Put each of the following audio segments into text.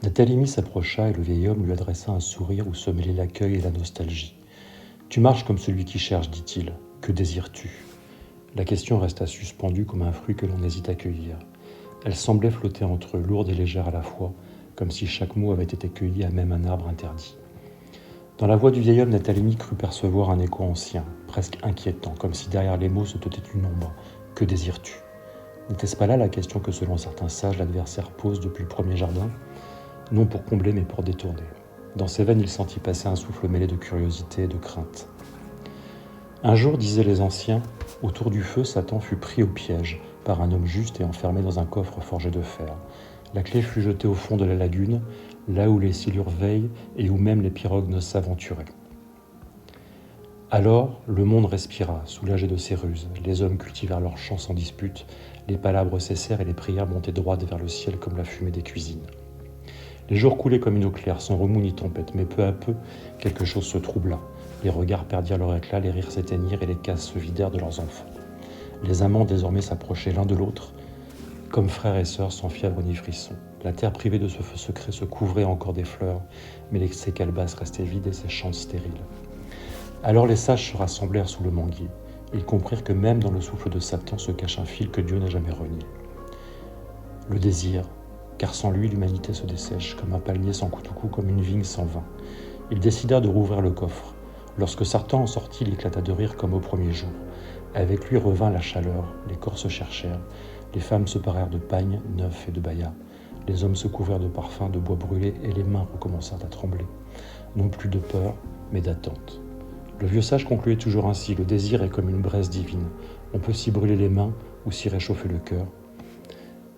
Nathalie s'approcha et le vieil homme lui adressa un sourire où se mêlaient l'accueil et la nostalgie. « Tu marches comme celui qui cherche, dit-il. Que désires-tu » La question resta suspendue comme un fruit que l'on hésite à cueillir. Elle semblait flotter entre eux, lourde et légère à la fois, comme si chaque mot avait été cueilli à même un arbre interdit. Dans la voix du vieil homme, Nathalie crut percevoir un écho ancien, presque inquiétant, comme si derrière les mots se tenait une ombre. « Que désires-tu » N'était-ce pas là la question que, selon certains sages, l'adversaire pose depuis le premier jardin ? Non pour combler, mais pour détourner. Dans ses veines, il sentit passer un souffle mêlé de curiosité et de crainte. Un jour, disaient les anciens, autour du feu, Satan fut pris au piège par un homme juste et enfermé dans un coffre forgé de fer. La clé fut jetée au fond de la lagune, là où les silures veillent et où même les pirogues ne s'aventuraient. Alors, le monde respira, soulagé de ses ruses. Les hommes cultivèrent leurs champs sans dispute, les palabres cessèrent et les prières montaient droites vers le ciel comme la fumée des cuisines. Les jours coulaient comme une eau claire, sans remous ni tempête, mais peu à peu, quelque chose se troubla. Les regards perdirent leur éclat, les rires s'éteignirent et les cases se vidèrent de leurs enfants. Les amants désormais s'approchaient l'un de l'autre, comme frères et sœurs sans fièvre ni frisson. La terre privée de ce feu secret se couvrait encore des fleurs, mais ses calebasses restaient vides et ses champs stériles. Alors les sages se rassemblèrent sous le manguier. Ils comprirent que même dans le souffle de Satan se cache un fil que Dieu n'a jamais renié. Le désir, car sans lui l'humanité se dessèche, comme un palmier sans coutoucou, comme une vigne sans vin. Ils décidèrent de rouvrir le coffre. Lorsque Satan en sortit, il éclata de rire comme au premier jour. Avec lui revint la chaleur, les corps se cherchèrent, les femmes se parèrent de pagnes, neufs et de bayas. Les hommes se couvrirent de parfums, de bois brûlés, et les mains recommencèrent à trembler. Non plus de peur, mais d'attente. Le vieux sage concluait toujours ainsi, le désir est comme une braise divine. On peut s'y brûler les mains ou s'y réchauffer le cœur,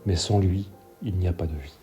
mais sans lui, il n'y a pas de vie.